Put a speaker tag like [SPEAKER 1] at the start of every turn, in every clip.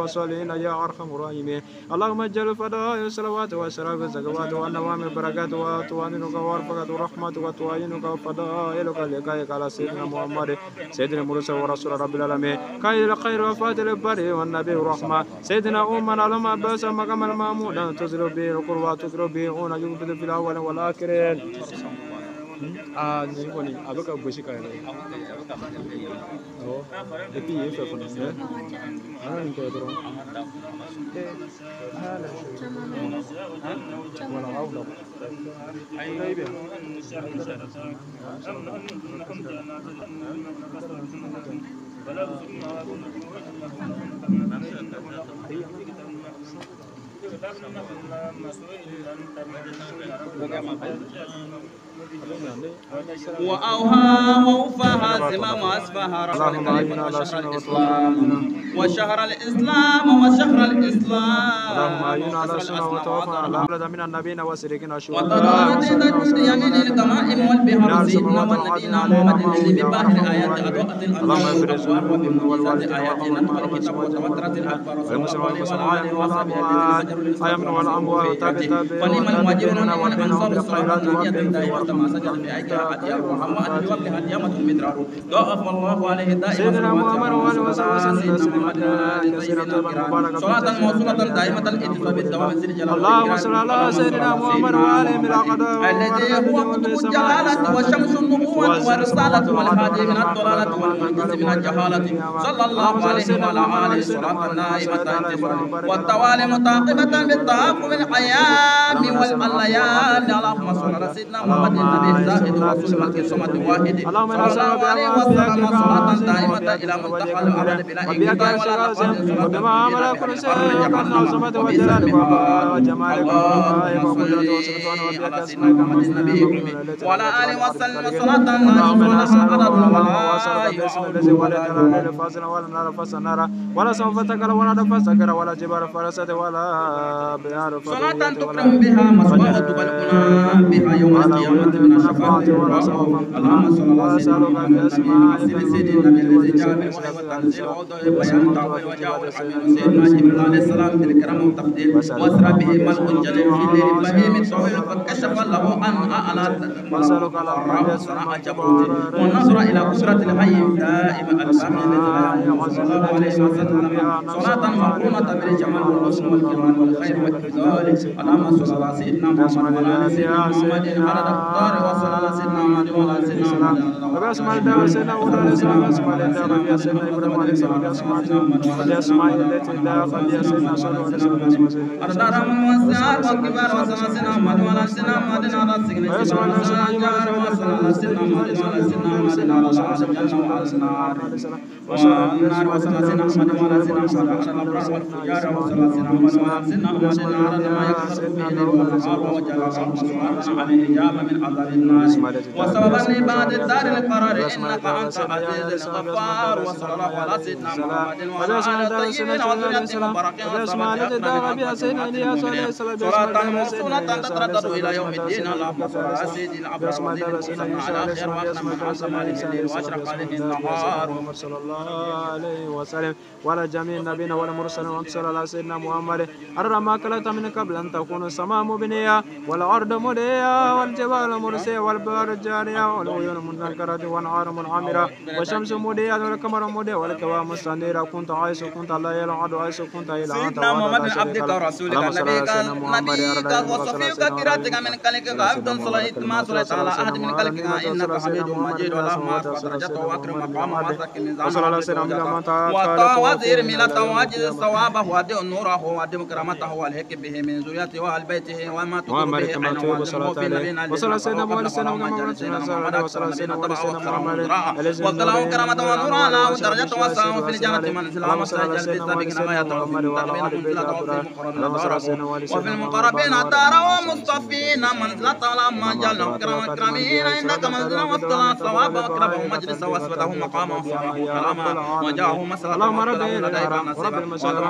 [SPEAKER 1] والصالحين يا أرحم الراحمين. اللهم اجعل الفضائل والصلوات والشرائف والزكوات والنوامر البركات وتوانينك ورفقة ورحمتك وتوانينك وفضائلك لقائك على سيدنا محمد سيدنا المرسل ورسول رب العالمين خير الخير وفاتح البر والنبي الرحمة سيدنا أمنا لما بأس مقام المامون تزر به القربى تزر به هنا يوجد في الأول والآخرين. Ini apa kau bersih kaya ni? Oh, tapi ini apa pun? Mana ni kau terus? Mana kau dah? Ini dia.
[SPEAKER 2] وأوهى وأوفاها زمام أسفها رسول الله وشهر الإسلام وشهر الإسلام وشهر الإسلام
[SPEAKER 1] اللهم أعين على السنة وتوفنا على أولاد من النبيين والسرقين والشهداء
[SPEAKER 2] وطلعت يمين الكمائم والبحر سيدنا والنبينا محمد الذي بباهر آيات أدوات الأنوار وبمعجزات آياتنا الكتاب وتوترت الأخبار والآل وصحبه
[SPEAKER 1] أيمن والأموات
[SPEAKER 2] فنعم المهاجرون والأنصار الصالحات دائمة ما سجد بأيك أحد محمد وابن هديمة مدرار ضاعف الله عليه دائما
[SPEAKER 1] سيدنا محمد وآله وصحبه
[SPEAKER 2] صلاة موصولة دائمة الاتصال بالدوام الجلال
[SPEAKER 1] اللهم صل على سيدنا محمد وآله بالعقداء
[SPEAKER 2] الذي هو قطب الجهالة وشمس النبوة والرسالة والهادي من الضلالة والمنقذ من الجهالة صلى الله عليه وعلى آله صلاة نائمة والتوالي متعاقبة بالطواف بالحيام والليالي اللهم صل على سيدنا محمد النبي الزاهد ورسول ملك الصمد الواحد صلى الله عليه وسلم صلاة دائمة إلى منتهى الأبد بلا انقطاع ولا نقصان
[SPEAKER 1] وبما عمل كل شيء وكان عظمته وجلاله وجماله
[SPEAKER 2] على سيدنا محمد النبي وعلى آله وسلم صلاة
[SPEAKER 1] ولا سوف تكر ولا نفس تكر ولا جبار فرست ولا بيار
[SPEAKER 2] صلاة تكرم بها مصباح تبلغنا بها يوم القيامة من الشفاعة اللهم صل على سيدنا محمد سيدنا النبي الذي جاء بالوحي والتنزيل ووضع بيان التعويل وجاء الحميد سيدنا جبريل عليه السلام بالكرم والتفضيل واسرى به ملك الجليل في الليل البهيم طويل فكشف له عن أعلى وصنع جبروت والنظر إلى قدرة الحي دائما الباقي الذي صلى الله عليه وسلم صلاة مقرونة بالجمال والحسن والكمال والخير والإفضال اللهم صل على سيدنا محمد وعلى آل سيدنا محمد على الأقدار وصل على سيدنا محمد وعلى سيدنا محمد
[SPEAKER 1] وبأسماء الله سيدنا مولانا سيدنا أسماء الله سيدنا إبراهيم عليه السلام بأسماء التي داخل سيدنا صلى الله عليه وسلم
[SPEAKER 2] أردار من وسعار وكبار وصل سيدنا محمد وعلى سيدنا محمد على سيدنا وصل على سيدنا محمد وعلى سيدنا محمد على الجنة وعلى النار والنار وصل سيدنا محمد وعلى سيدنا محمد على الأبرار والفجار وصل سيدنا محمد وعلى سيدنا محمد على ما يكسر به الليل والنهار وجعل الله عليه إجابة من عذاب النار وسببا لبعد الدار القرار إنك أنت عزيز الغفار وصلى الله على سيدنا محمد وعلى آله الطيبين وذريته المباركين صلاة موصولة تتردد إلى يوم الدين اللهم صل على سيدنا الأبرار وسلم على خير وأكرم وأعظم عليه الليل وأشرق عليه النهار
[SPEAKER 1] صلى الله عليه وسلم وعلى جميع النبيين والمرسلين وصلى على سيدنا محمد أرى ما كلت من قبل أن تكون السماء مبنية والأرض مدية والجبال مرسية والبحر جارية والعيون منكرة والنهار منعمرة والشمس مدية والقمر مدية والكواكب مستنيرة كنت عايش كنت لا يلعب عايش كنت إلى
[SPEAKER 2] سيدنا محمد عبدك ورسولك نبيك وصفيك كراتك من كلك عبد صليت ما صليت على أحد من كلك إنك حميد مجيد اللهم ارفع درجته واكرم مقامه واسرك ميزانه وطا وزير ملته واجد ثوابه وادي نوره وادي كرامته والهك به من ذريته وآل بيته وما تقول به عينه والمؤمنين
[SPEAKER 1] وصلى سيدنا محمد
[SPEAKER 2] وقلعوا كرامته ونورا ودرجته وسعه في الجنة منزلا وسجل في سابقنا ما وفي المقربين دار ومصطفين منزلة لما جعلهم كرامين إنك منزلا واطلع ثواب وكرمه مجلس واسوته مقاما وكلاما وجاءه مسألة اللهم رب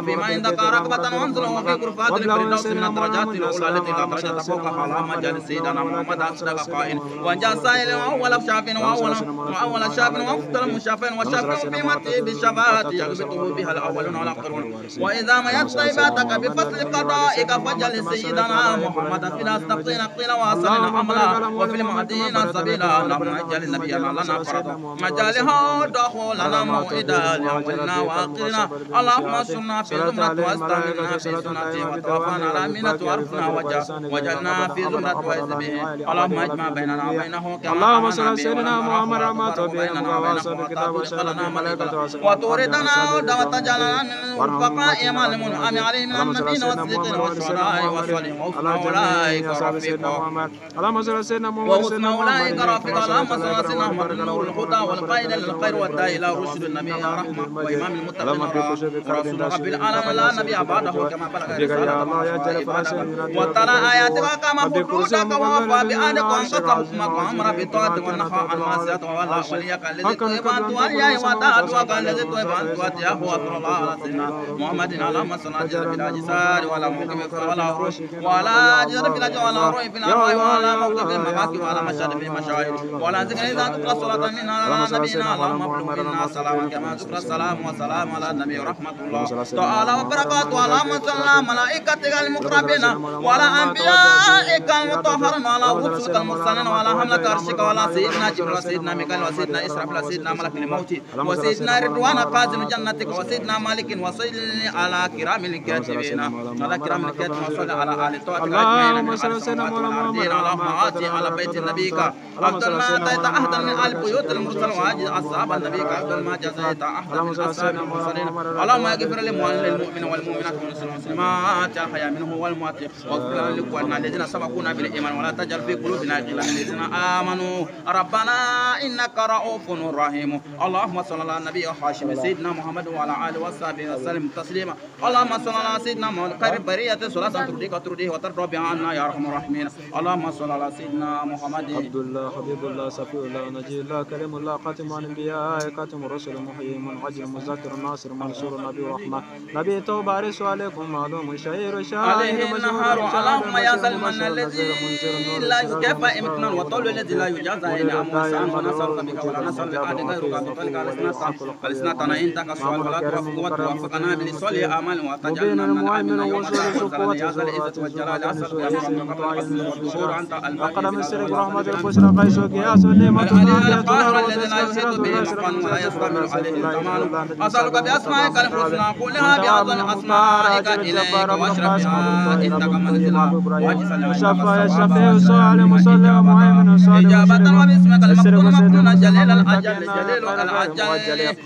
[SPEAKER 2] فيما عندك رغبة وانزله في غرفات الفردوس من الدرجات الأولى التي لا درجة فوقها اللهم اجعل سيدنا محمد أصدق قائل وجاء سائل وأول شاف وأول شاف وأفضل مشاف وشاف بمته بالشفاعة يغبطه بها الأولون والآخرون وإذا ما يطيباتك بفصل قضائك فجل سيدنا محمد في الأستقين قيل وأصلنا حملا وفي المهديين سبيلا اللهم اجعل النبي لنا فرضا اجعله دخولنا موئدا لأولنا وآخرنا اللهم انصرنا في زمرة واستعملنا في سنته وتوفنا على أمينة وارفنا وجعلنا في زمرة وحزبه اللهم اجمع بيننا وبينه كما
[SPEAKER 1] اللهم صل على سيدنا محمد رحمة بيننا وبين كتاب وشهادة ملائكة
[SPEAKER 2] وتوردنا وتجعلنا من الفقاء مع المنعم عليه من النبيين والصديقين والشهداء والصالحين أولئك رفيقا
[SPEAKER 1] اللهم صل على سيدنا محمد
[SPEAKER 2] وحسن أولئك رفيقا اللهم صل على سيدنا محمد النور الهدى والقائد للخير والداعي إلى رشد النبي يا رحمة وإمام المتقين ورسول رب العالمين لا نبي بعده كما بلغ وترى آياتك كما فتوشك ووفى بآلك وانقص حكمك وأمر بالطاعة والنهى عن المعصية والله وليك الذي طيبان تواليه ودعتك الذي طيبان تواتيه هو صلى الله على سيدنا محمد اللهم صل على جل الأجساد ولا مقيم ولا عروش ولا جل في الأجر ولا روح في الأرواح ولا موقف في المقاصد ولا مشهد في المشاعر ولا ذكر إذا تقرأ صلاة منا على نبينا اللهم ابلغ منا سلاما كما ذكر السلام والسلام على النبي ورحمة الله تعالى وبركاته اللهم صل على ملائكتك المقربين وعلى أنبيائك المطهرين وعلى رسلك المرسلين وعلى حملة عرشك وعلى سيدنا جبريل وسيدنا ميكائيل وسيدنا إسرافيل وسيدنا ملك الموت وسيدنا رضوان قاسم جنتك وسيدنا مالك وصل على كرام الكاتبين على كرام الكاتبين وصل على آل طاعتك
[SPEAKER 1] اللهم صل على سيدنا محمد
[SPEAKER 2] اللهم آتي على بيت نبيك أفضل ما أتيت أحدا من آل بيوت المرسل وأجد أصحاب النبي أفضل ما جزيت أحدا من أصحاب المرسلين اللهم اغفر للمؤمن والمؤمنات والمسلمات الحياة منه والموت واغفر لإخواننا الذين سبقونا بالإيمان ولا تجعل في قلوبنا غلا للذين آمنوا ربنا إنك رؤوف رحيم اللهم صل على النبي وحاشم سيدنا محمد وعلى آله وصحبه وسلم تسليما اللهم صل على سيدنا محمد خير البرية صلاة ترضيك وترضيه وترضى بها عنا يا أرحم الراحمين اللهم صل على سيدنا محمد
[SPEAKER 1] عبد الله حبيب الله صفي الله نجي الله كريم الله خاتم الانبياء خاتم الرسل محيي منعجل مذكر ناصر منصور نبي رحمه نبي توبه عرس عليكم معلوم شهير شاعر
[SPEAKER 2] عليه النهار اللهم يا سلمان الذي لا يكفى امتنا وطول الذي لا يجازى الى اموسان ونسالك بك ولا نسال لأحد غيرك بفضلك على سنتنا انت كسؤال ولا توفقنا بلصالح اعمال وتجعلنا من العاملين يوم القيامه يا ذا العزه والجلال اسالك يا رب انت
[SPEAKER 1] أقدم السرق رحمة البشرى قيسك يا سليمة
[SPEAKER 2] الذي لا يزيد به مقام ولا يستمر عليه الزمان أسألك بأسمائك الحسنى كلها بأعظم أسمائك إليك وأشرفها إنك منزلها وأجزل
[SPEAKER 1] شفا يا شفيع صالح مصلي ومهيمن صالح
[SPEAKER 2] إجابة وباسمك المكتوم مكتوم جليل الأجل جليل الأجل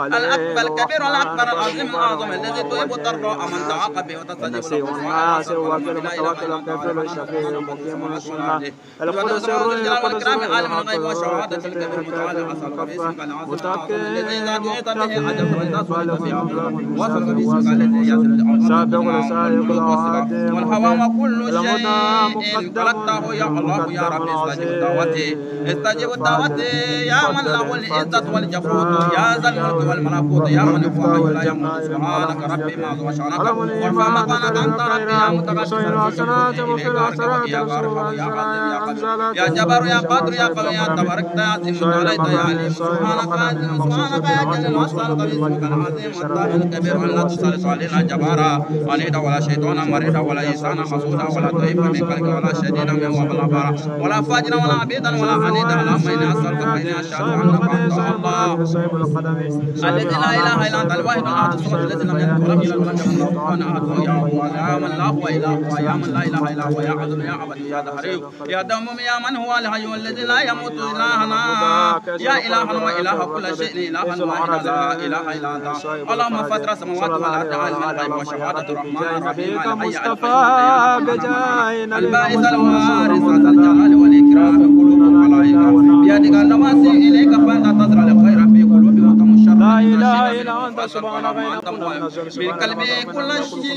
[SPEAKER 2] الأكبر الكبير الأكبر العظيم الأعظم الذي تحب ترضى من تعاقب به وتستجيب له
[SPEAKER 1] والناس وكل متوكل الكفيل الشفيع المقيم السنة القدس الروح القدس
[SPEAKER 2] عالم الغيب والشهادة الكبير المتعالى أسألك باسمك العظيم الذي إذا دعيت به عجبت والتصل في عمرك وصلك باسمك الذي يسر
[SPEAKER 1] سابق وسائق العادم
[SPEAKER 2] والهوى وكل شيء خلقته يا الله يا رب استجب دعوتي استجب دعوتي يا من له العزة والجبروت يا ذا الملك والملكوت يا من يفوق لا يموت سبحانك ربي ما ذو شأنك وارفع مكانك أنت ربي يا متقدم يا جبار يا قادر يا قوي يا تبارك يا عظيم عليك يا عليم سبحانك يا عظيم سبحانك يا جليل واسألك باسمك العظيم والطاهر الكبير ولا تسلط علينا جبارا وليدا ولا شيطانا مريدا ولا إنسانا حسودا ولا ضعيفا من خلق ولا شديدا من وبلا برا ولا فاجرا ولا عبيدا ولا عنيدا اللهم إني أسألك فإني أشهد أنك أنت الله الذي لا إله إلا أنت الواحد الأحد الصمد الذي لم يلد ولم يولد ولم يكن له كفوا أحد يا من لا هو إله ويا من لا إله إلا هو يا عظيم يا عبد يا دهري يا دوم يا من هو الحي الذي لا يموت إلهنا يا إلهنا وإله كل شيء إلها واحدا لا إله إلا أنت اللهم فاطر السماوات والأرض عالم الغيب وشهادة الرحمن الرحيم
[SPEAKER 1] مصطفى بجاينا
[SPEAKER 2] الباعث الوارث ذا الجلال والإكرام قلوب الملائكة بيدك النواسي إليك فأنت تزرع الخير في قلوب وتمشى
[SPEAKER 1] لا إله إلا أنت سبحانك
[SPEAKER 2] أنت بالقلب كل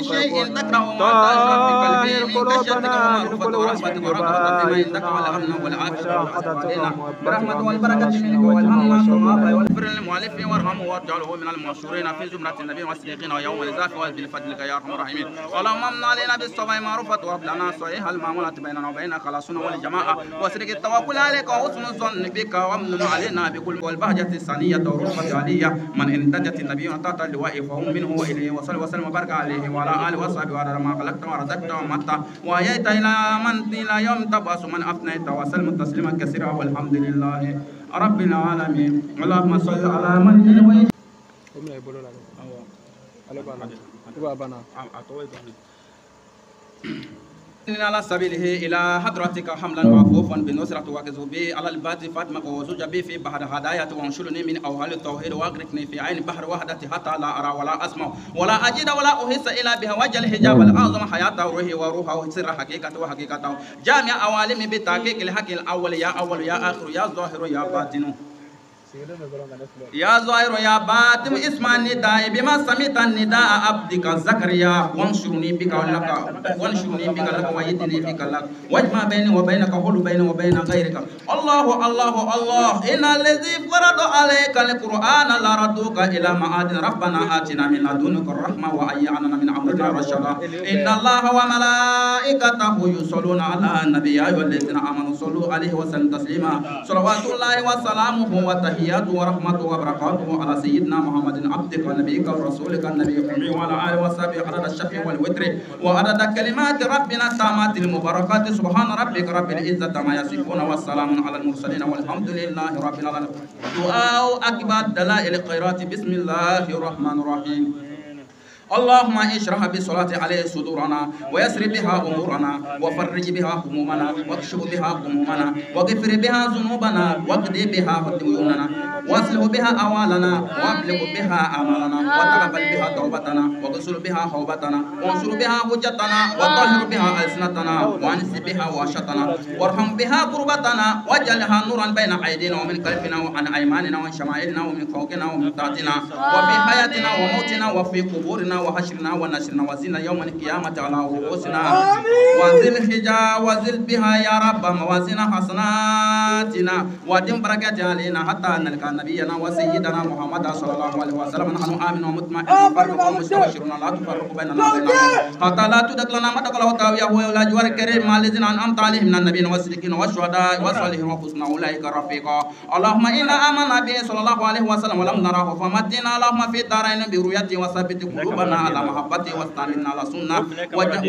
[SPEAKER 2] شيء تكره وما تشرب في قلبي من خشيتك ومعرفتك ورحمتك ورغبتك فيما عندك والأمن والعافية والعافية برحمة والبركة منك والهم ثم واغفر للمؤلف وارحمه واجعله من المنشورين في زمرة النبي والصديقين ويوم الزاف بفضلك يا أرحم الراحمين. اللهم امن علينا بالصبا معروفة وهب لنا صحيح المعاملة بيننا وبين خلاصنا والجماعة واسرق التوكل عليك وحسن الظن بك وامن علينا بكل والبهجة الثانية والرحمة عليا من انتجت النبي وتحت اللواء فهم منه وإليه وصل وسلم وبارك عليه وعلى آله وصحبه وعلى ما خلقت ورزقت ومت وأحييت إلى من إلى يوم تبعث من أفنيت وسلم تسليما كثيرا والحمد لله رب العالمين. اللهم صل على من على سبيله إلى حضرتك حملا وعفوفا بنصرة وكذوبي على البات فاطمة وزوج بي في بحر هدايا وانشلني من أوهال التوحيد واغرقني في عين بحر وحدة حتى لا أرى ولا أسمع ولا أجد ولا أحس إلا بها وجه الحجاب الأعظم حياته وروحه وروحه سر حقيقته وحقيقته جامع أوالم بتحقيق الحق الأول يا أول يا آخر يا ظاهر يا باطن يا ظاهر يا باطن اسمع النداء بما سمعت النداء عبدك زكريا وانشرني بك لك ويدني بك لك واجمع بيني وبينك حول بيني وبين غيرك. الله الله الله إن الذي فرض عليك القرآن لردوك إلى معاد ربنا آتنا من لدنك الرحمة وهيئ من أمرنا رشدا. إن الله وملائكته يصلون على النبي يا أيها الذين آمنوا صلوا عليه وسلموا تسليما. صلوات الله وسلامه وتحياته ورحمته وبركاته على سيدنا محمد عبدك ونبيك ورسولك النبي الأمي وعلى آله وصحبه عدد الشفع والوتر وعدد كلمات ربنا التامات المباركات. سبحان ربك رب العزة ما يصفون والسلام على المرسلين والحمد لله رب العالمين. دعاء أكبر دلائل الخيرات. بسم الله الرحمن الرحيم. اللهم اشرح بالصلاة عليه صدورنا ويسر بها أمورنا وفرج بها همومنا واكشف بها همومنا واغفر بها ذنوبنا واقضي بها ديوننا واصلح بها أوالنا وابلغ بها آمالنا وتقبل بها توبتنا واغسل بها حوبتنا وانصر بها حجتنا وطهر بها ألسنتنا وانس بها واشتنا وارحم بها قربتنا واجعلها نورا بين أيدينا ومن خلفنا وعن أيماننا وعن شمائلنا ومن فوقنا ومن تحتنا وفي حياتنا وموتنا وفي قبورنا وحشرنا ونشرنا وزنا يوم القيامة على رؤوسنا وزل حجا وزل بها يا رب موازين حسناتنا ودم بركات علينا حتى نلقى نبينا وسيدنا محمد صلى الله عليه وسلم. نحن آمن ومطمئن فرق ومستبشرون لا تفرق بيننا وبينهم حتى لا تدخلنا مدخل وتاويه ولا جوار الكريم مع الذين أنعمت عليهم من النبيين والصديقين والشهداء والصالحين وحسن أولئك رفيقا. اللهم إنا آمنا به صلى الله عليه وسلم ولم نراه فمتنا اللهم في الدارين برؤيته وثبت قلوبنا على محبته واستعملنا على سنة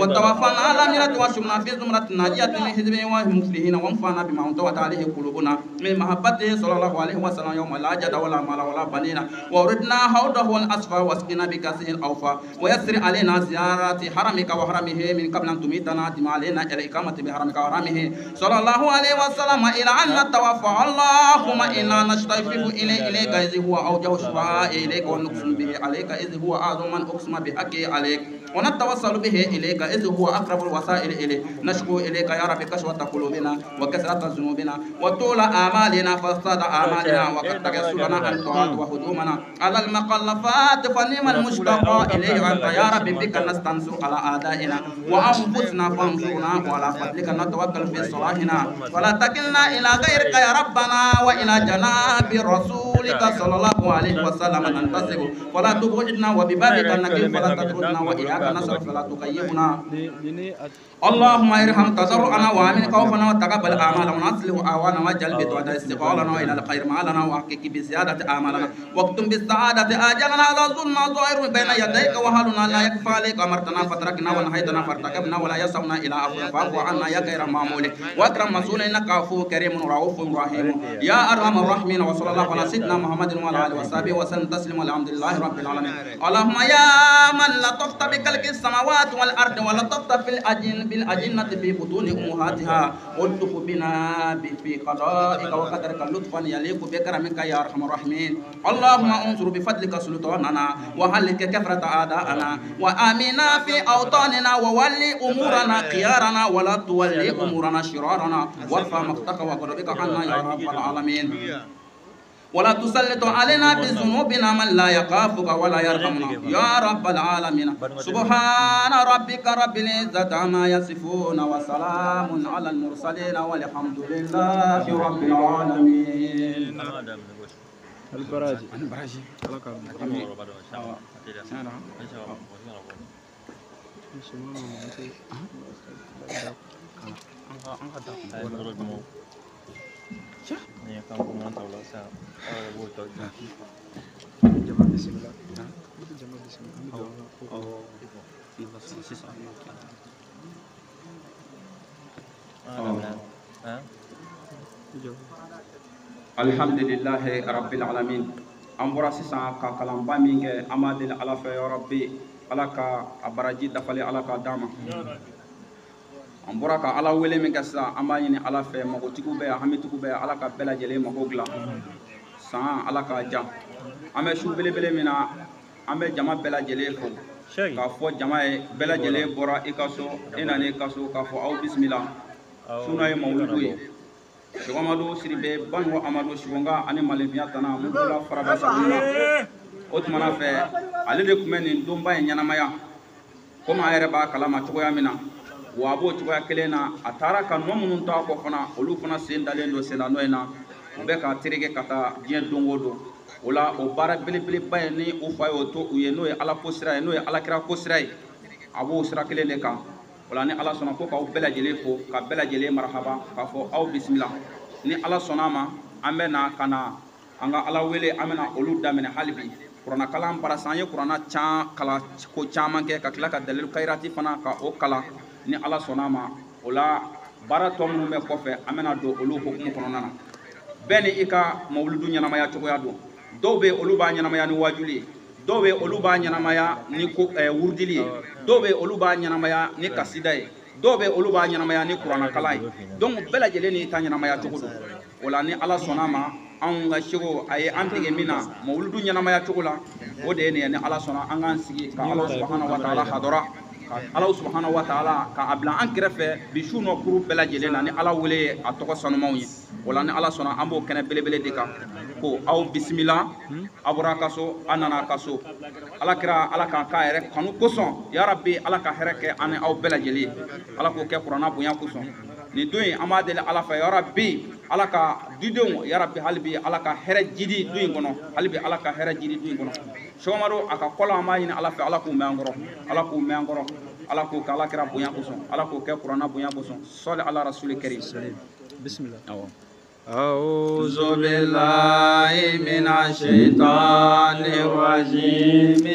[SPEAKER 2] وتوفنا على ملة وشمنا في زمرة الناجية من حزبه والمفلحين وانفعنا بما انطوت عليه قلوبنا من محبته صلى الله عليه وسلم يوم لا جد ولا مال ولا بنين وردنا حوضه الأصفى واسقنا بكاسه الأوفى ويسر علينا زيارة حرمك وحرمه من قبل أن تميتنا دم علينا إلى إقامة بحرمك وحرمه صلى الله عليه وسلم إلى أن نتوفى. اللهم إنا نشتفق إليك إذ هو أوجه الشفاء إليك ونقسم به عليك إذ هو أعظم من أقسم بحقه عليك ونتوصل به إليك إذ هو أقرب الوسائل إليك. نشكو إليك يا رب كشوة قلوبنا وكثرة ذنوبنا وطول آمالنا فساد آمالنا وقد تكسرنا عن طاعات وهجومنا على المخلفات فنعم المشتقى إليه أنت يا رب بك نستنصر على أعدائنا وأنفسنا فانصرنا وعلى فضلك نتوكل في صلاحنا ولا تكلنا إلى غيرك يا ربنا وإلى جناب رسولك صلى الله عليه وسلم ننتصر ولا تبعدنا وببابك نكل فلا تطردنا وإياك نصرف فلا تخيبنا. اللهم ارحم تضرعنا وامن خوفنا وتقبل اعمالنا ونصلح اعواننا واجعل بطوعك استقالنا الى الخير مالنا واحقق بزياده اعمالنا واكتم بالسعاده اجلنا على ظلمنا ظاهر بين يديك وحالنا لا يكفى عليك امرتنا فتركنا ونهيتنا فارتكبنا ولا يسعنا الى عفو فاعف عنا يا خير مامول واكرم مسؤول انك عفو كريم رؤوف رحيم يا ارحم الراحمين. وصلى الله على سيدنا محمد وعلى اله وصحبه وسلم تسليما والحمد لله رب العالمين. اللهم يا من لطفت بخلق السماوات والارض ولطفت بالأجنة في بطون أمهاتها والطف بنا في قضائك وقدرك لطفا يليق بكرمك يا أرحم الراحمين. اللهم انصر بفضلك سلطاننا وهلك كثرة أعداءنا وآمنا في أوطاننا وولي أمورنا خيارنا ولا تولي أمورنا شرارنا وارفع مقتك وغضبك عنا يا رب العالمين. ولا تسلط علينا بذنوبنا من لا يخافك ولا يرحمنا يا رب العالمين سبحان ربك رب العزة عما يصفون وسلام على المرسلين والحمد لله رب العالمين.
[SPEAKER 1] البراجي
[SPEAKER 2] Alhamdulillahi rabbil alamin. An bɔra sisan ka kalanba min kɛ an b'a deli Ala fɛ ya Rabbi Ala ka a baraji dafalen Ala k'a d'an ma. An bɔra ka Ala wele min kɛ sisan an b'a ɲini Ala fɛ magotigiw bɛ yan hamitigiw bɛ yan Ala ka bɛɛ lajɛlen mago dilan san Ala k'a diya. An bɛ su belebele min na an bɛ jama bɛɛ lajɛlen fo k'a fɔ jama ye bɛɛ lajɛlen bɔra i ka so e nana i ka so k'a fɔ aw bisimila sunu ye mawuludu ye. Sheikh Amadu Siribe Banu Amadu Shiwonga ani Malebiya Tana Mugula Farada Sabula o tumana fɛ ale de tun bɛ nin donba in ɲɛnamaya komi a yɛrɛ b'a kalama cogoya min na wa a b'o cogoya kelen na a taara ka nɔ minnu to a kɔ fana olu fana sen dalen don sen na nɔ in na u bɛ ka tereke ka taa diɲɛ don o don o la o baara belebeleba ye ni u fa y'o to u ye n'o ye Ala ko sira ye n'o ye Alakira ko sira ye a b'o sira kelen de kan. Wala ni Ala sɔnna ko k'aw bɛɛ lajɛlen fo ka bɛɛ lajɛlen marahaba k'a fɔ aw bisimila ni Ala sɔnna ma an bɛ na ka na an ka Ala wele an bɛ na olu daminɛ hali bi kuranna kalan barisa an ye kuranna kalan ko caman kɛ ka tila ka dalilu kayirati fana ka o kalan ni Ala sɔnna ma o la baara tɔ minnu bɛ kɔfɛ an bɛ na don olu hukumu kɔnɔna na bɛɛ ni i ka mawuludu ɲɛnamaya cogoya don dɔw bɛ olu b'a ɲɛnamaya ni wajuli ye dɔw bɛ olu b'a ɲɛnamaya ni wurudili ye dɔw bɛ olu b'a ɲɛnamaya ni kasida ye dɔw bɛ olu b'a ɲɛnamaya ni kuranna kalan ye donc bɛɛ lajɛlen n'i ta ɲɛnamaya cogo don o la ni Ala sɔnna ma anw ka seko a ye an tigɛ min na mawuludu ɲɛnamaya cogo la o de ye nin ye ni Ala sɔnna an k'an sigi ka Ala subahanahu wa taala hadɔra Ala subahanahu wa taala ka a bila an kɛrɛfɛ bi su nɔ kuru bɛɛ lajɛlen na ni Ala wele ye a tɔgɔ sanumanw ye o la ni Ala sɔnna an b'o kɛnɛ belebele de kan ko aw bisimila a bɔra a ka so a nana a ka so Alakira Ala k'a k'a yɛrɛ kanu kosɔn ya Rabbi Ala ka hɛrɛ kɛ an ni aw bɛɛ lajɛlen Ala k'o kɛ kuranna bonya kosɔn nin don in an b'a deli Ala fɛ ya Rabbi Ala ka didenw ya Rabbi hali bi Ala ka hɛrɛ jidi don in kɔnɔ hali bi Ala ka hɛrɛ jidi don in kɔnɔ Sheikh Amadu a ka kɔlɔ an b'a ɲini Ala fɛ Ala k'u mɛn an kɔrɔ Ala k'u mɛn an kɔrɔ Ala k'o kɛ Alakira bonya kosɔn Ala k'o kɛ kuranna bonya kosɔn sɔli ala rasuli karim
[SPEAKER 1] bismillah
[SPEAKER 2] أعوذ بالله من الشيطان الرجيم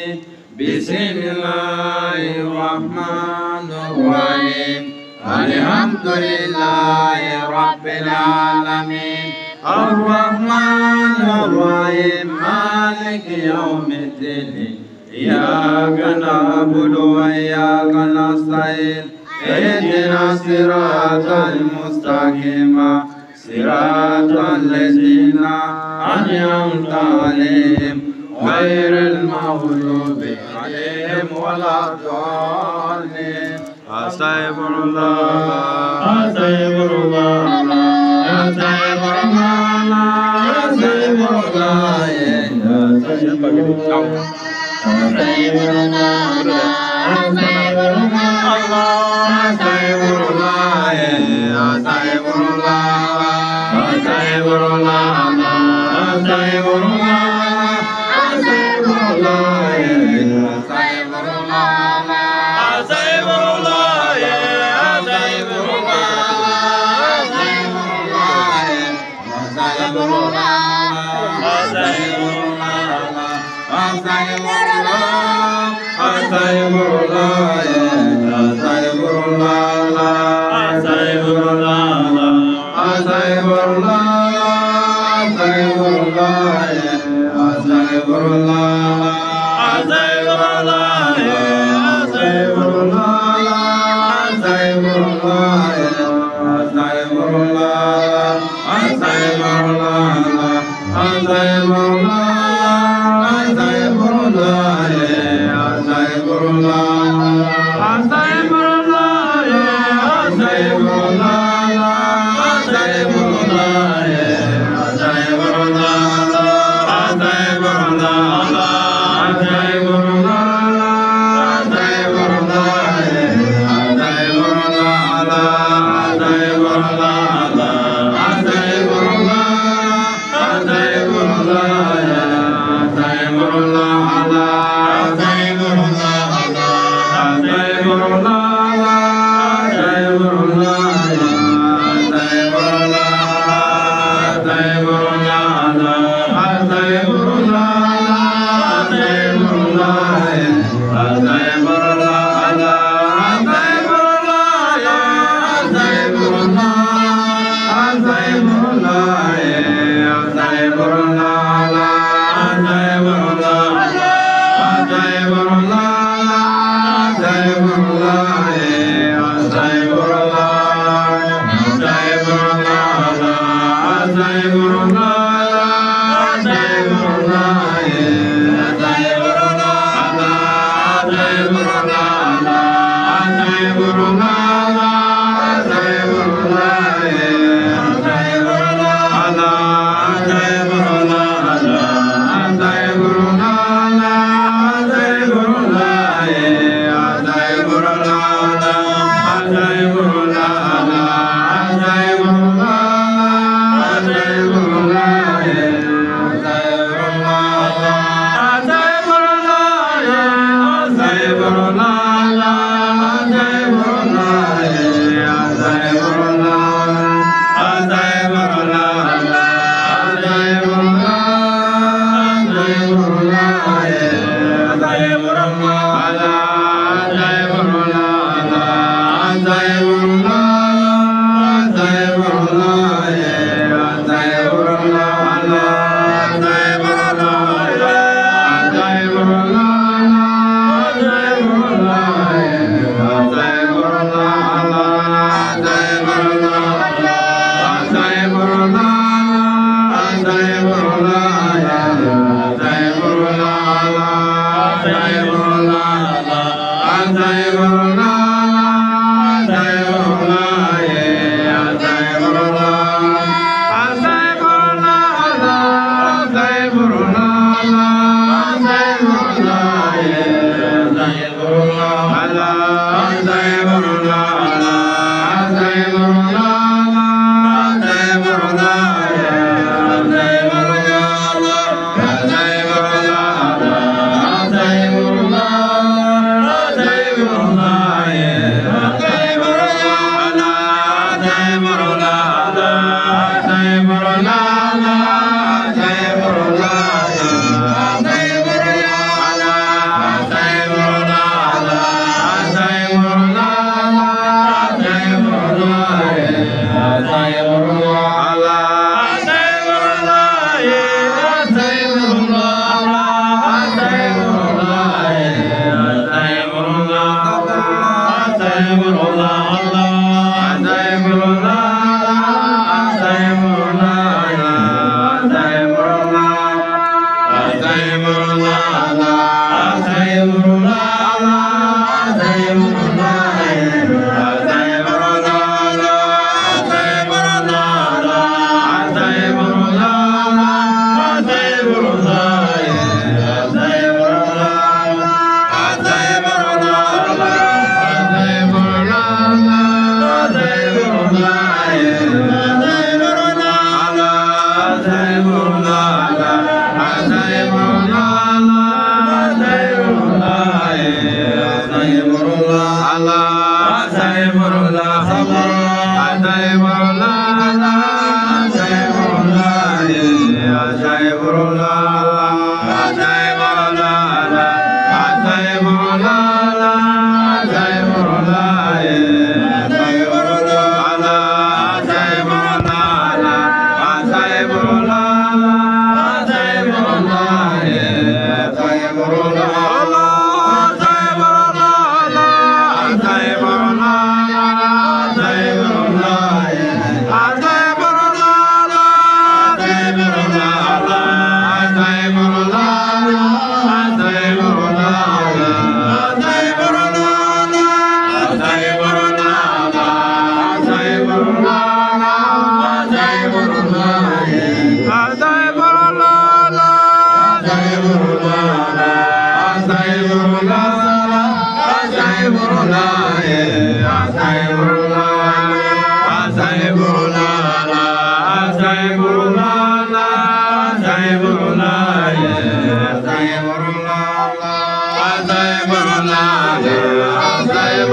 [SPEAKER 2] بسم الله الرحمن الرحيم الحمد لله رب العالمين الرحمن الرحيم مالك يوم الدين إياك نعبد وإياك نستعين اهدنا الصراط المستقيم صراط الذين أنعمت عليهم غير المغضوب عليهم ولا الضالين أستغفر الله أستغفر الله أستغفر الله أستغفر الله أستغفر الله أستغفر Azay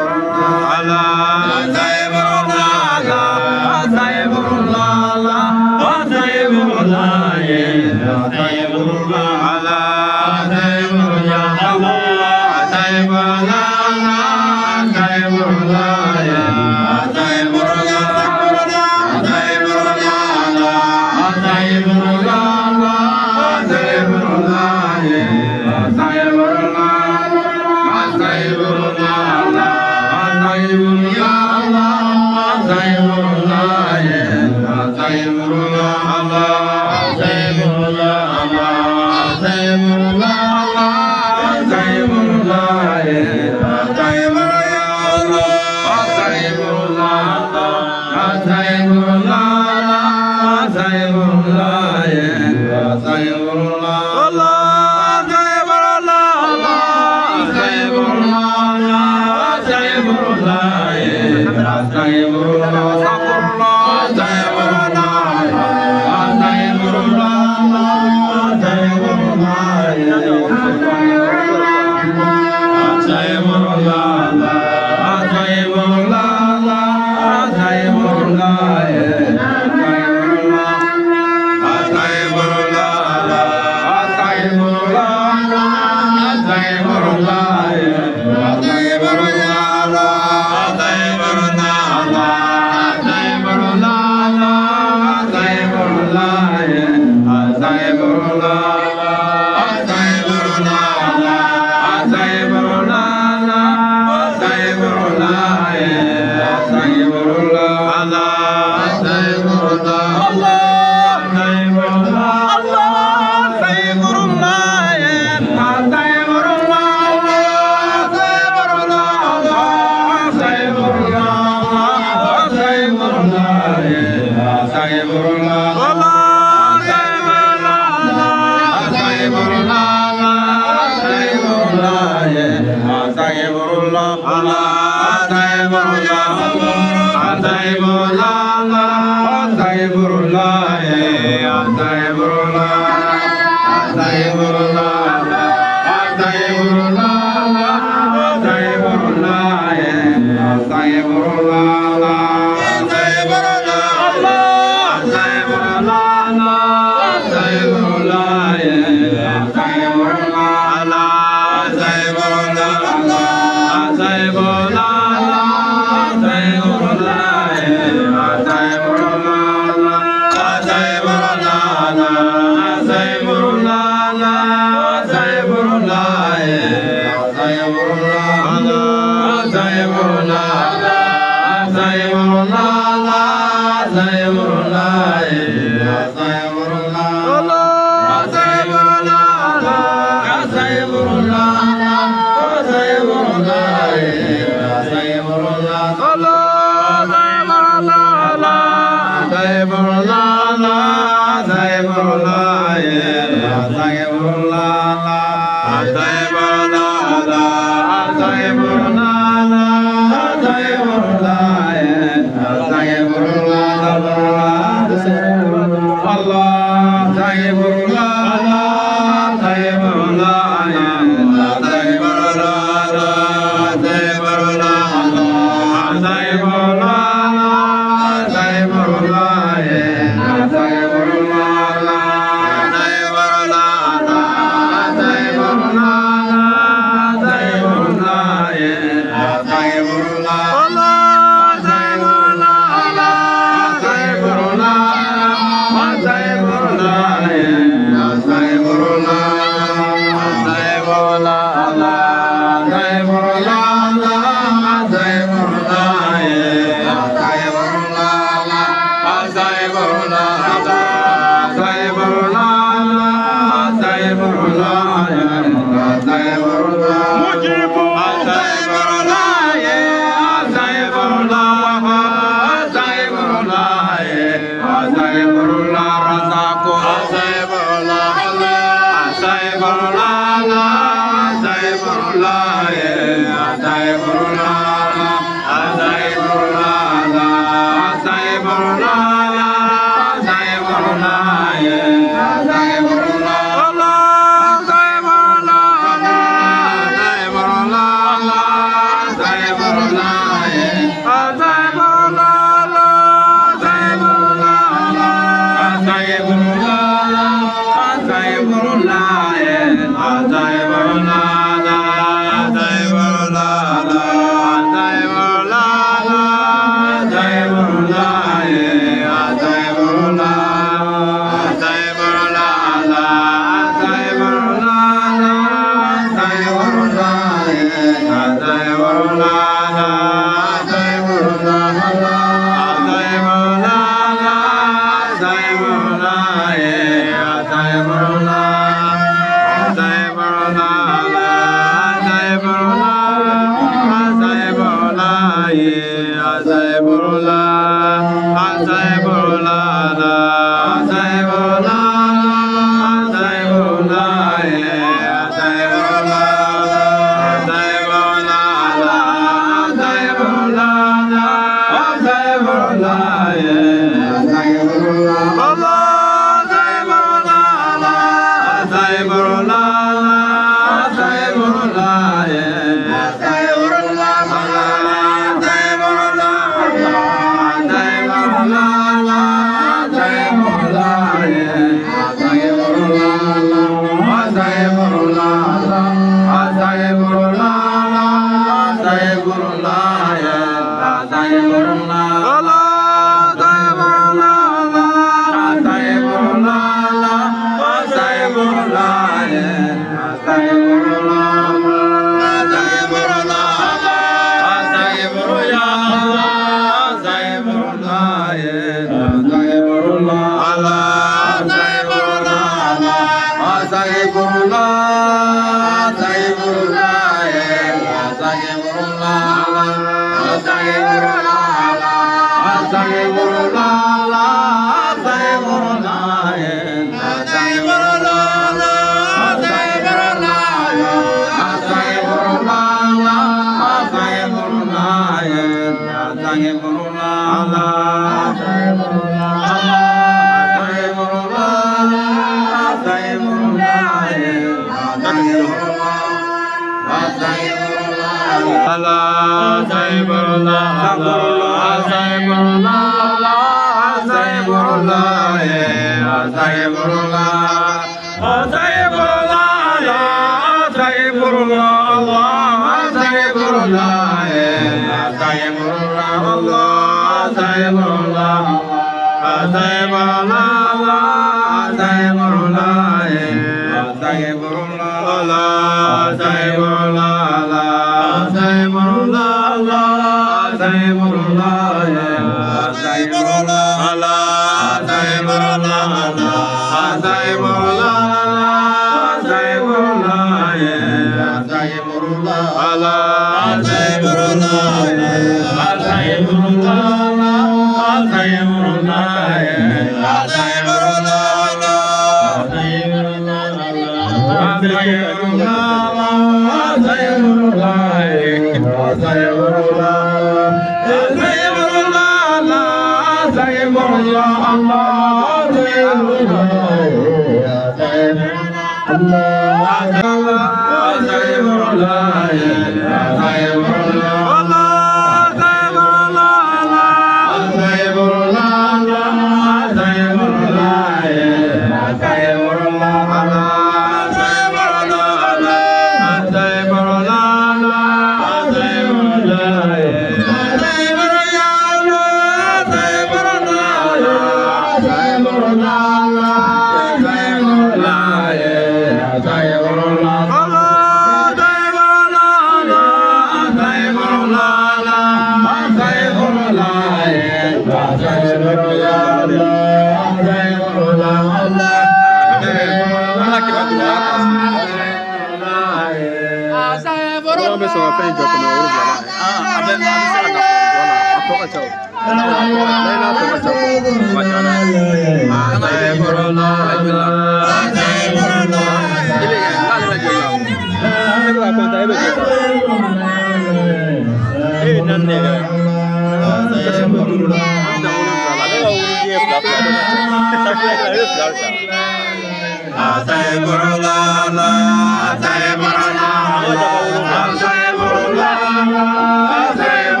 [SPEAKER 2] Asai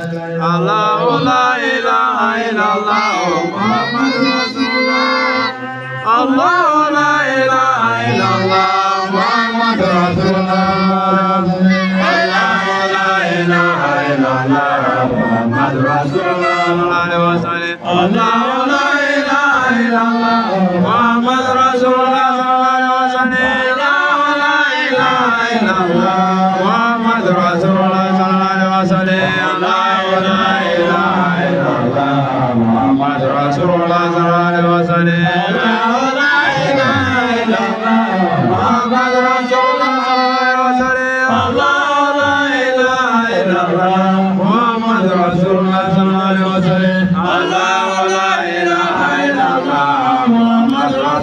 [SPEAKER 1] Allah la ilaha illallah Muhammad Rasulullah. Allah la ilaha illallah Muhammad Rasulullah. Allah la ilaha illallah Muhammad Rasulullah. Allah la ilaha illallah Muhammad Rasulullah. Muhammad Rasulullah sallallahu alaihi wasallam. Muhammad Rasulullah sallallahu alaihi wasallam. La ilaha illallah Muhammad Rasulullah sallallahu alaihi wasallam. Muhammad Rasulullah sallallahu alaihi wasallam. La ilaha illallah Muhammad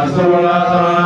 [SPEAKER 1] Rasulullah sallallahu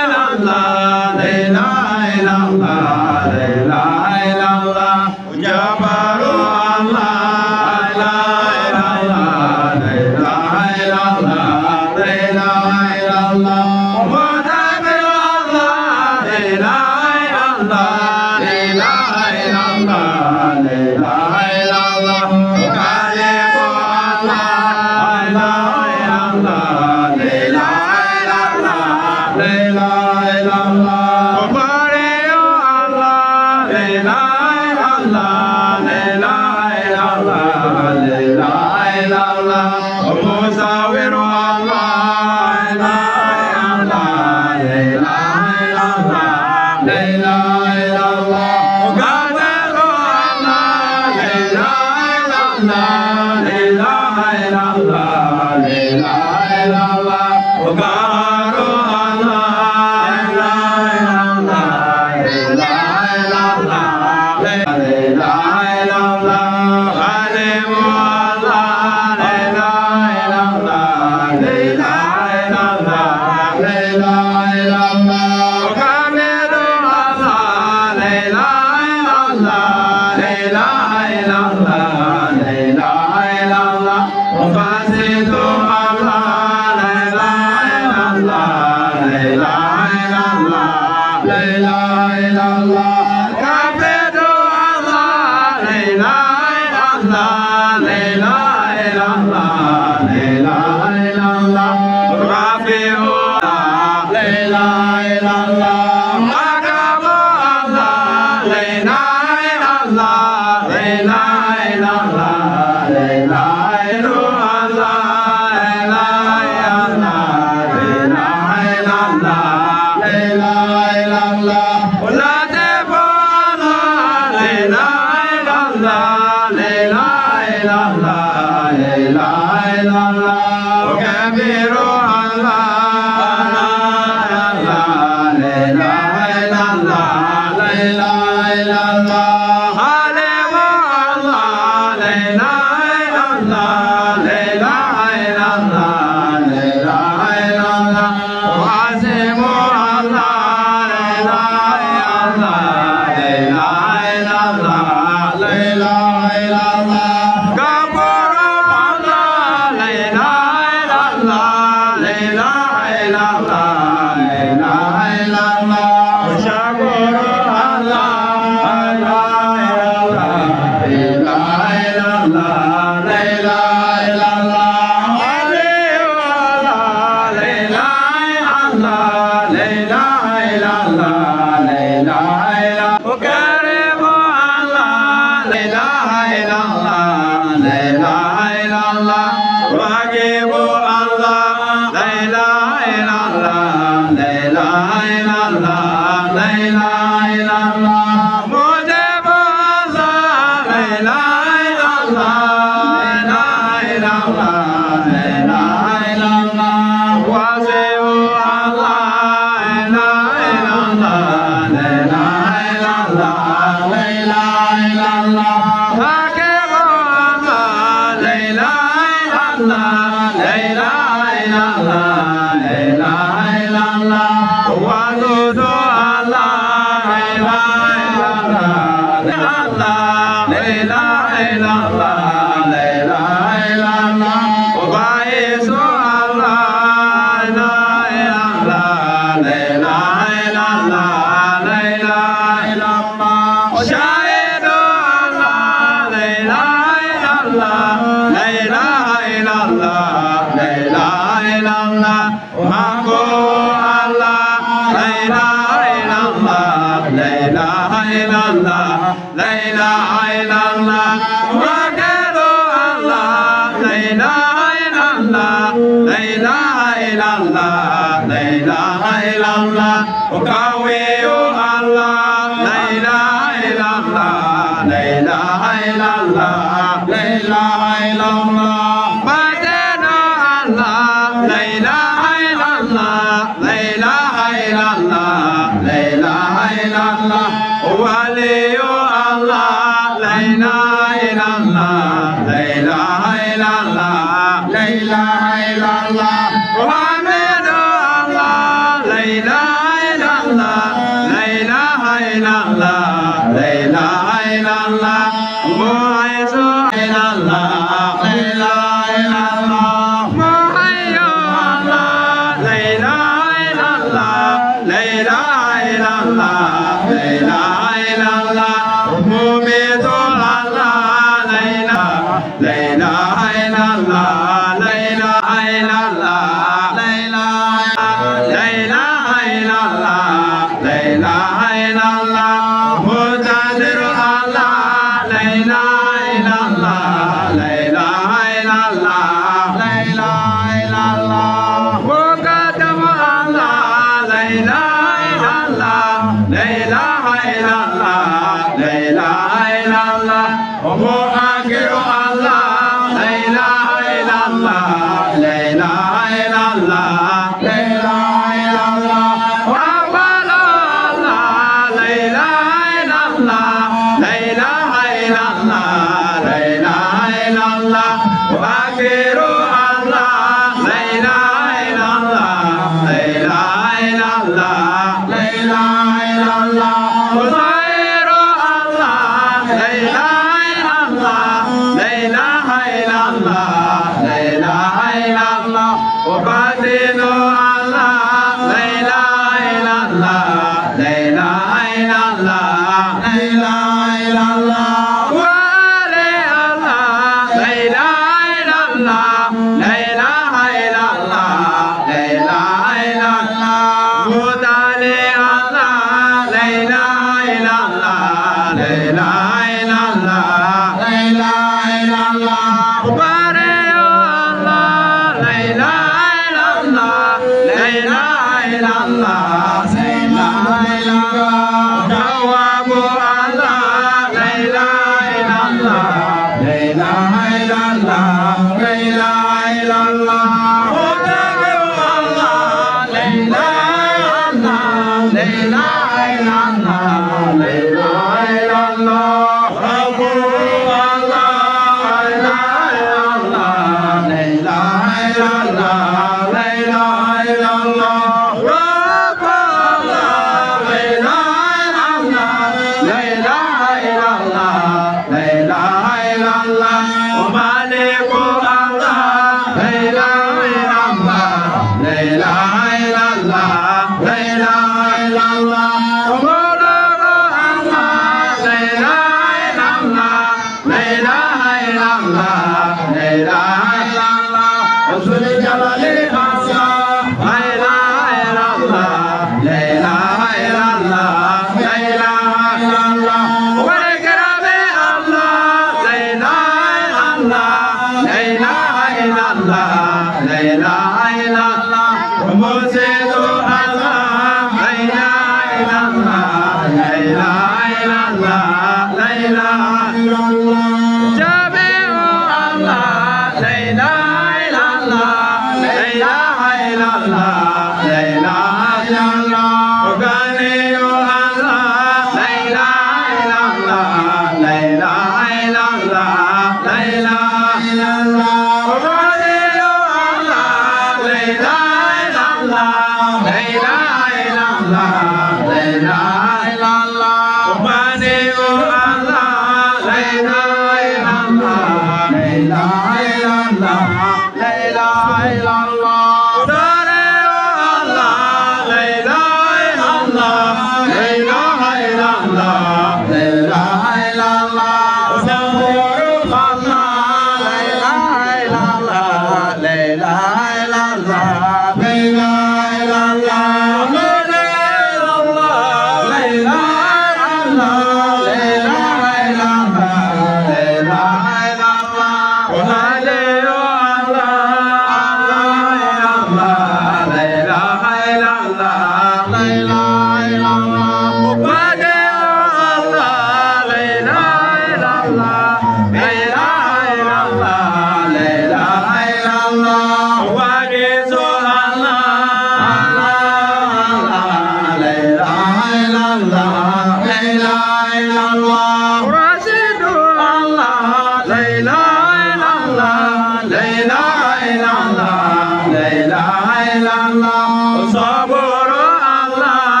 [SPEAKER 2] Sabur Allah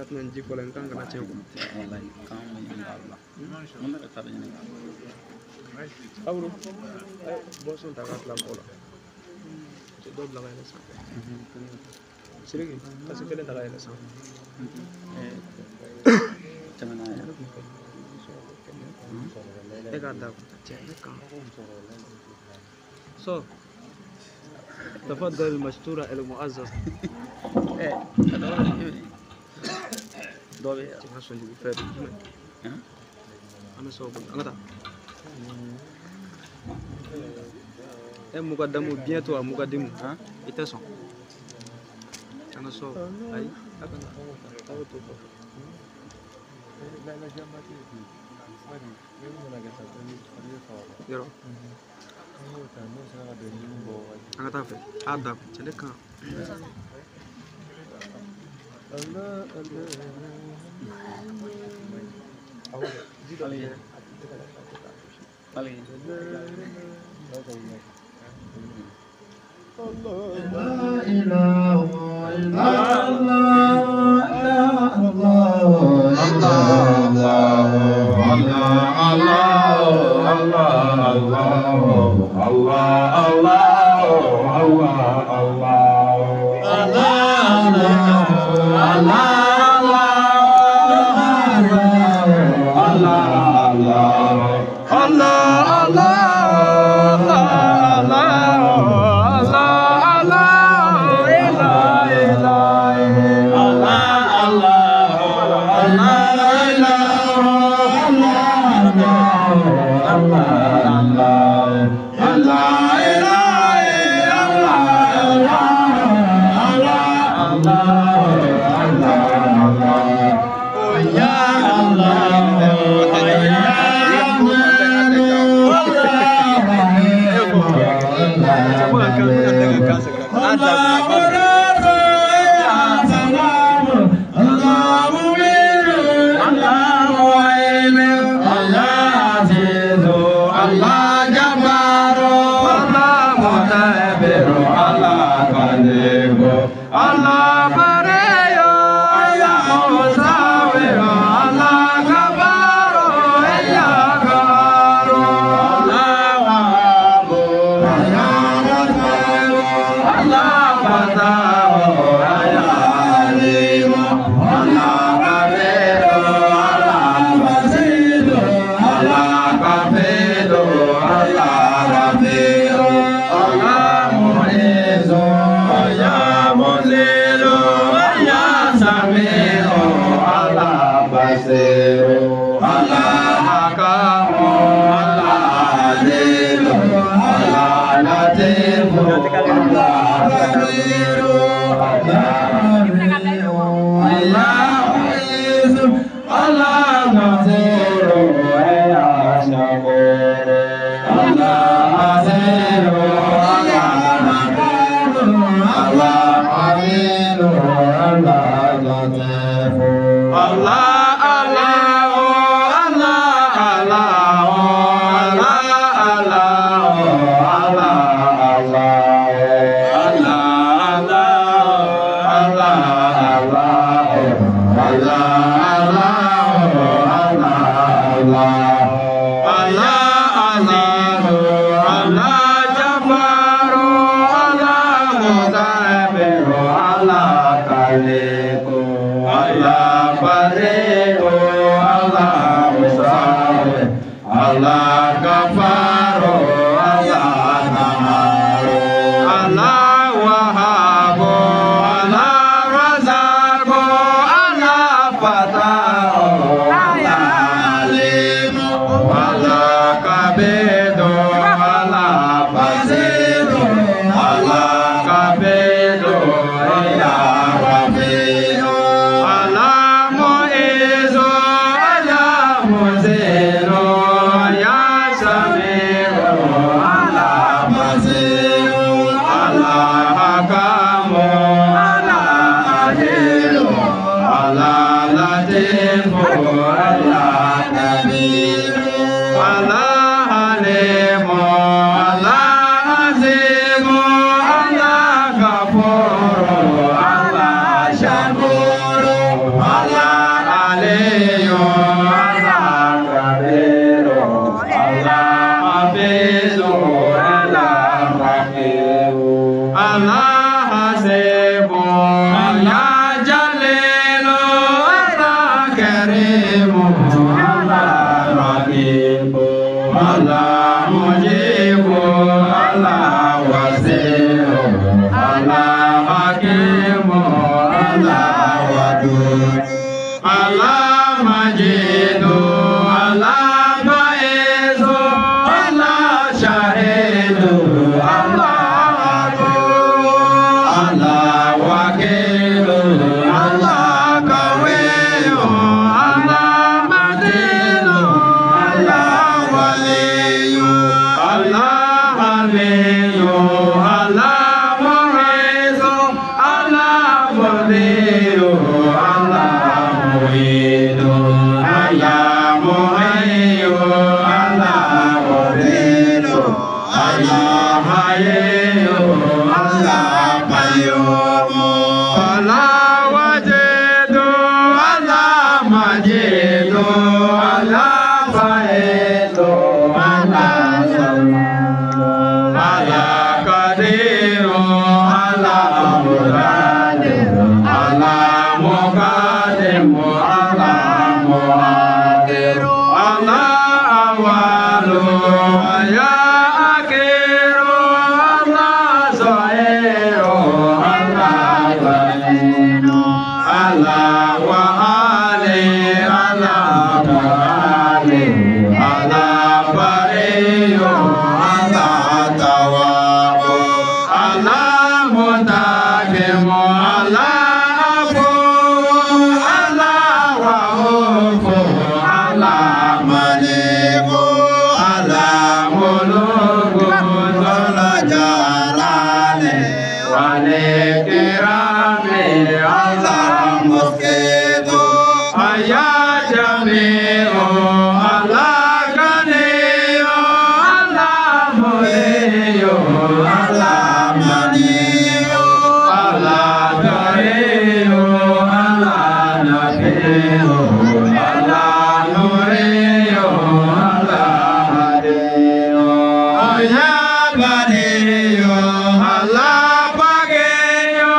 [SPEAKER 1] tena ji ko len kan kana ce ko
[SPEAKER 2] wallahi kan mun yi Allah mun da ta yin
[SPEAKER 1] abru ay bo son ta ka ko la ci do la ngay sa sirigi parce que len ta ngay sa
[SPEAKER 2] jamana ya
[SPEAKER 1] e ka da ce ka so تفضل مشتورة المعزز
[SPEAKER 2] دوبي
[SPEAKER 1] أنا صوب أنا مقدمو bientôt مقدمو يتسون أنا صوب أي يرو أنا تعرف هذا تلك
[SPEAKER 3] Allah
[SPEAKER 2] Allah mujibu, Allah wasi'u, Allah hakimu, Allah wadud, Allah majidu, Allah faizu, Allah syahidu, Allah abu, Allah wakilu, Allah kawiyu, Allah matinu, Allah waliyu, Allah aliyu, Allah muizu, Allah mudiyu, Allah muidu, Allah muhayyu, Allah mudidu, Allah hayyu, Allah qayyumu, Allah wajidu, Allah majidu, Allah faidu, Allah sami'u, Allah qadiru, Allah muradiru, Allah muqaddimu, Allah muakhiru, Allah awalu, ya akhiru, Allah zahiru, Allah batinu, Allah wa ali, Allah mu'ali, Allah bariyu, Allah tawabu, Allah mutakimu, Allah afu, Allah wa'ufu, Allah maliku, Allah muluku, Zul jalali wal ikrami, Allah muskitu, ya jami'u, Allah ganiyu, Allah muliyu, Allah maniyu, Allah dariyu, Allah nafiyu, Allah nuriyu, Allah hadiyu, ya baniyu, Allah bagiyu,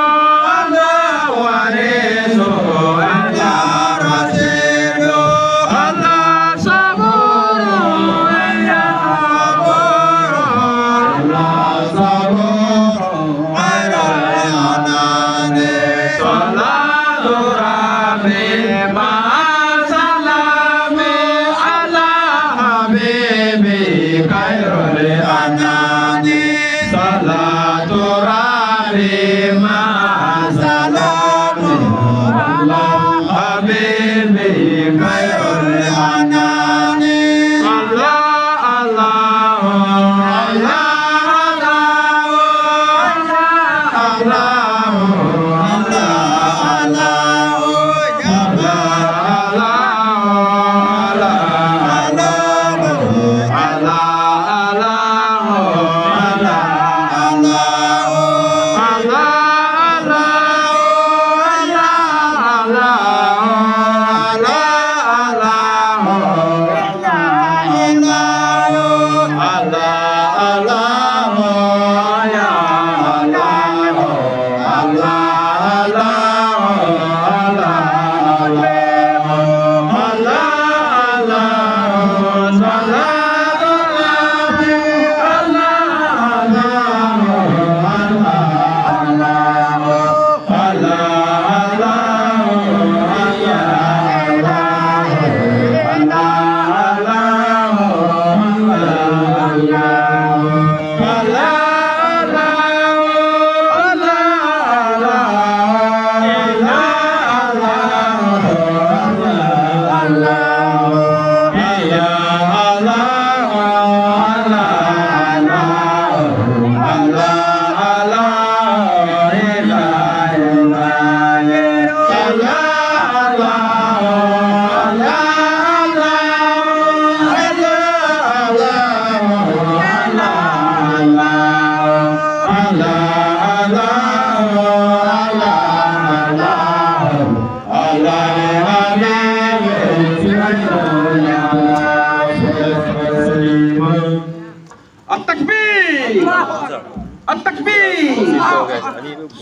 [SPEAKER 2] Allah warisu, Allah rasidu, Allah saburu, ya saburu, Allah saburu, khairul anani, salatu rabbi ma'a salami, ala habibi khairul anani, salatu rabbi ma'a salami, ala habibi khairul anani, Allah Allah Allah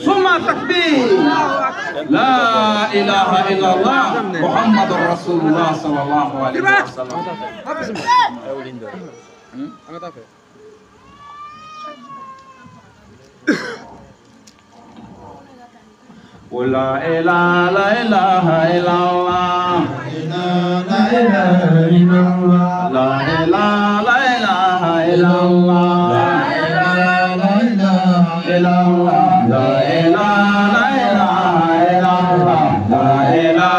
[SPEAKER 2] Summa takbir. La ilaha illallah Muhammadur Rasulullah sallallahu alaihi wasallam.
[SPEAKER 1] Ang tafe.
[SPEAKER 2] La ilaha illallah. La ilaha illallah. La ilaha illallah. La ilaha illallah. La ilaha illallah. La ilaha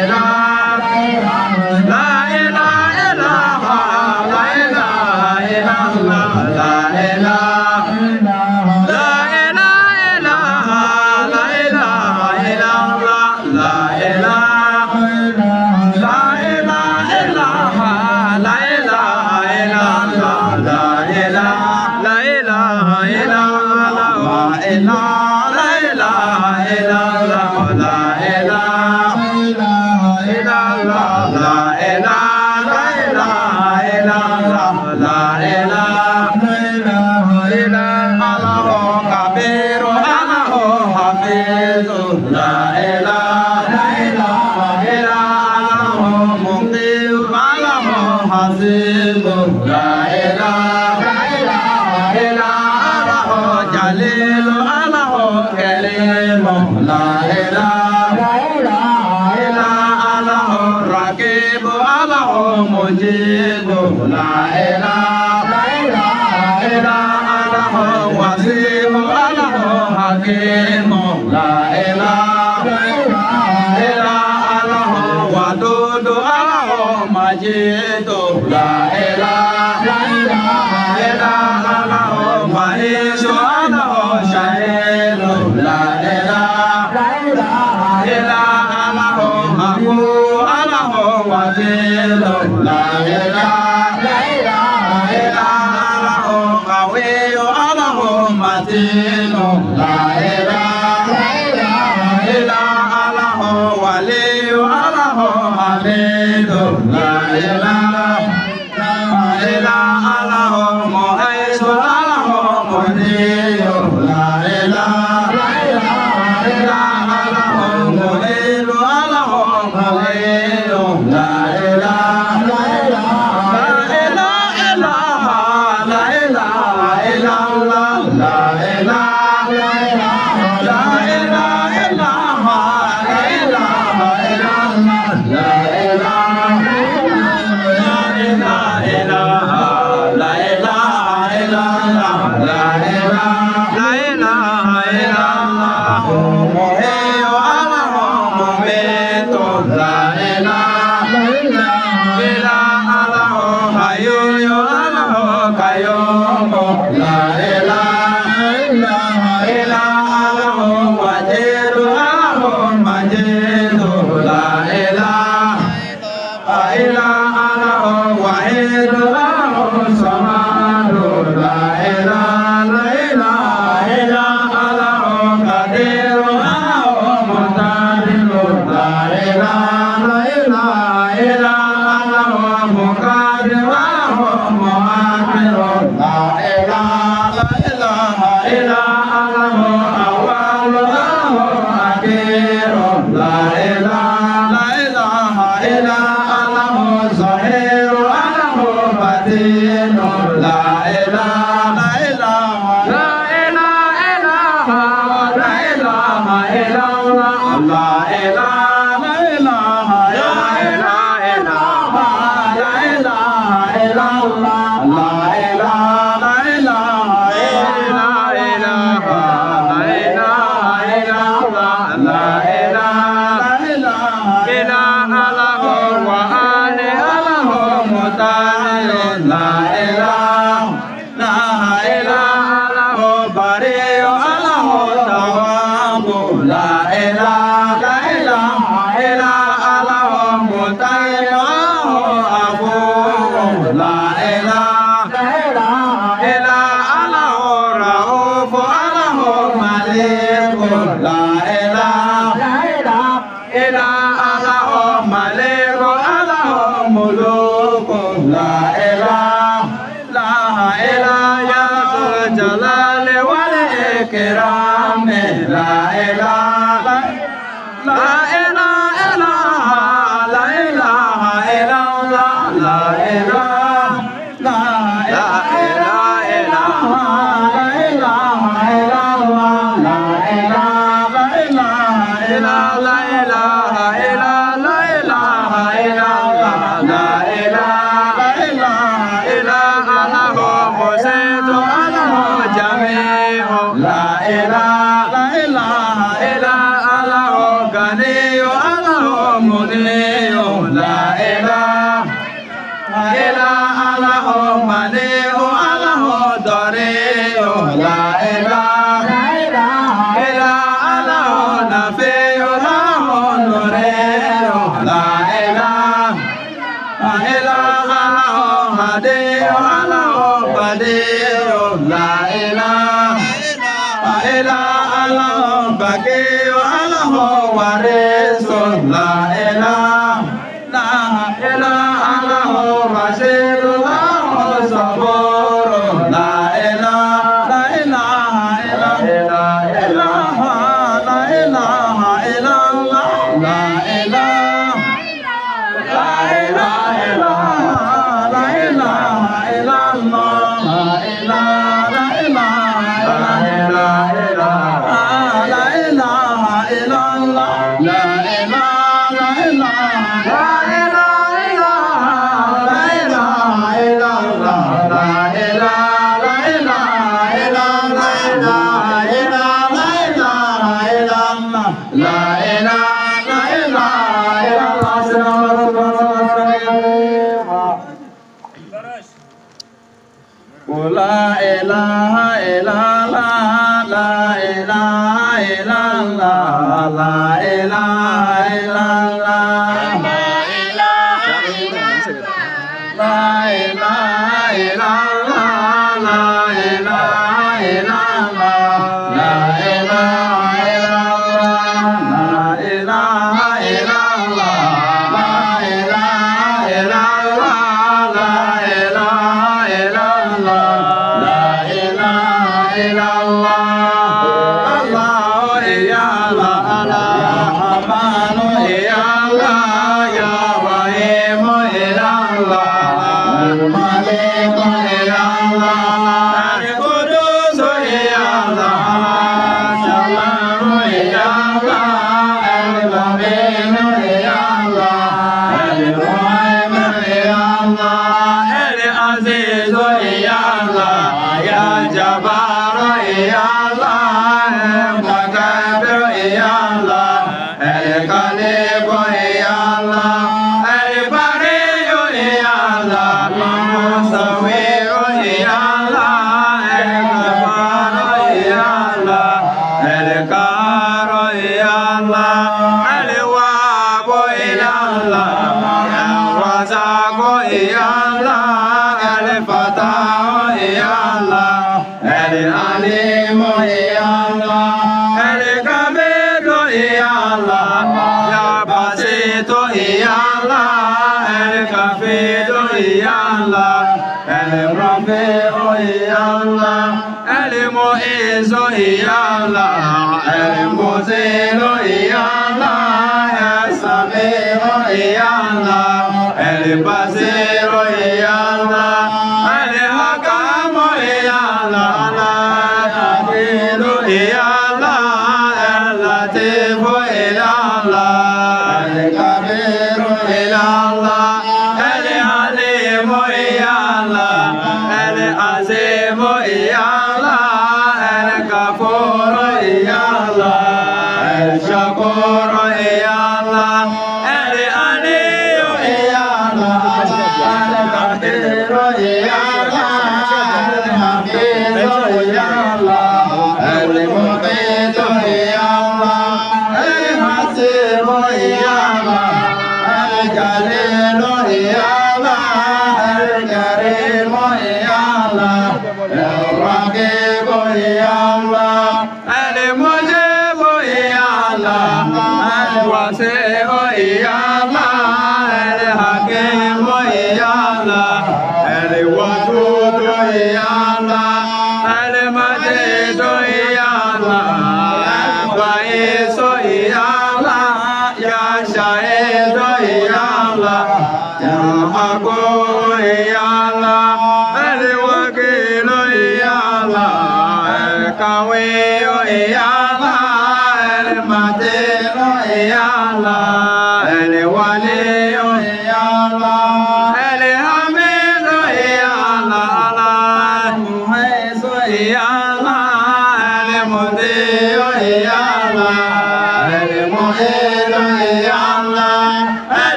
[SPEAKER 2] la La Allah Hadi Allah Badi La ilaha illa Allah Baqi Allah Waris La ilaha illa Allah Rashid Allah Sabur La ilaha illa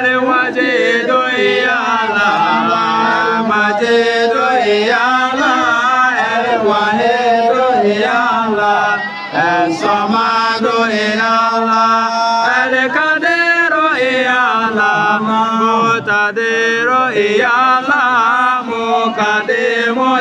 [SPEAKER 3] El Wajid, Ya Allah.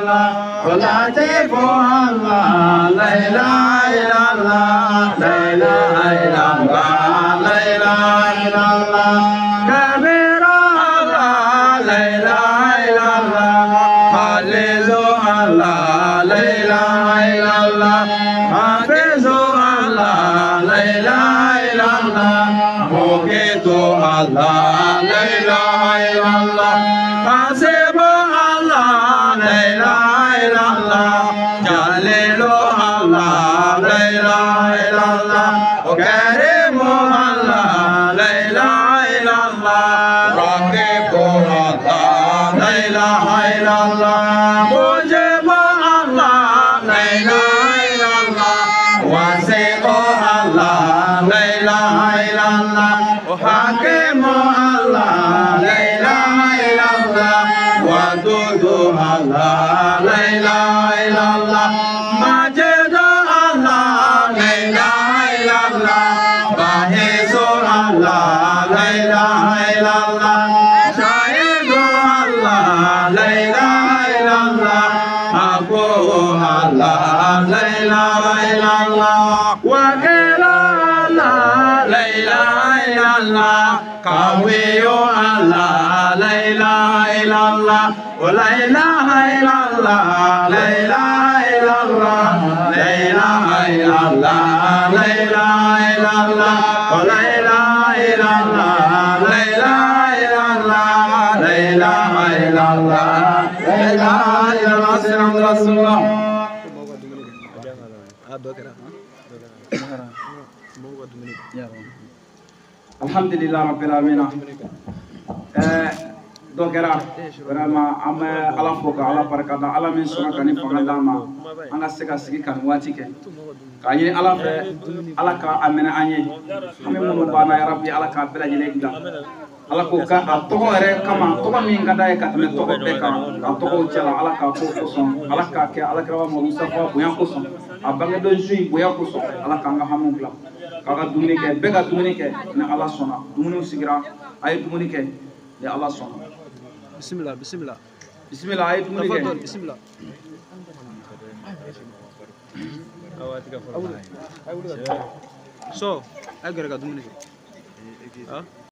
[SPEAKER 2] illallah, Latif Allah, la ilaha illallah, la ilaha illallah, la ilaha illallah, Kabir Allah, la ilaha illallah, Hallelujah Allah, la ilaha illallah, Hafiz Allah, la ilaha illallah, Muqitu Allah, la ilaha illallah, Hasib Allah, la ilaha illallah, Jalilu Allah, la ilaha illallah, Karim Allah, la ilaha illallah, Raqib Allah, la ilaha illallah, Mujib Allah, la ilaha illallah, Wasiq Allah, la ilaha illallah, Hakim Allah, la ilaha illallah, Wadud Allah, la ilaha illallah, Majid Allah, la ilaha illallah, Bahiz Allah, la ilaha illallah, Shahid Allah, la ilaha illallah, Abu Allah, la ilaha illallah, Wakil Allah, la ilaha illallah, Qawiyu Allah, la ilaha illallah, la ilaha illallah, la ilaha illallah, la ilaha illallah, la ilaha illallah, la ilaha illallah, la ilaha illallah, la ilaha illallah, la ilaha illallah, Sayyidina Rasulullah. Alhamdulillah Rabbil Alamin. Dogera vraiment an bɛ Ala fo ka Ala barikada Ala min sɔnna ka ni fanga d'an ma an ka se ka sigi ka nin waati kɛ k'a ɲini Ala fɛ Ala ka a minɛ an ye an bɛ minnu banna ya Rabbi Ala k'a bɛɛ lajɛlen dilan Ala ko ka a tɔgɔ yɛrɛ kama tɔgɔ min ka d'a ye ka tɛmɛ tɔgɔ bɛɛ kan ka tɔgɔw cɛla Ala k'a ko kosɔn Ala k'a kɛ Alakira Musafa bonya kosɔn a bangedon su in bonya kosɔn Ala k'an ka hamiw dilan k'a ka dumuni kɛ bɛɛ ka dumuni kɛ ni Ala sɔnna dumuniw sigira a ye dumuni kɛ ni Ala sɔnna. Bismillah, bismillah. Bismillah, ayo dumuni kɛ. Bismillah. So, ayo gara ka dumuni kɛ.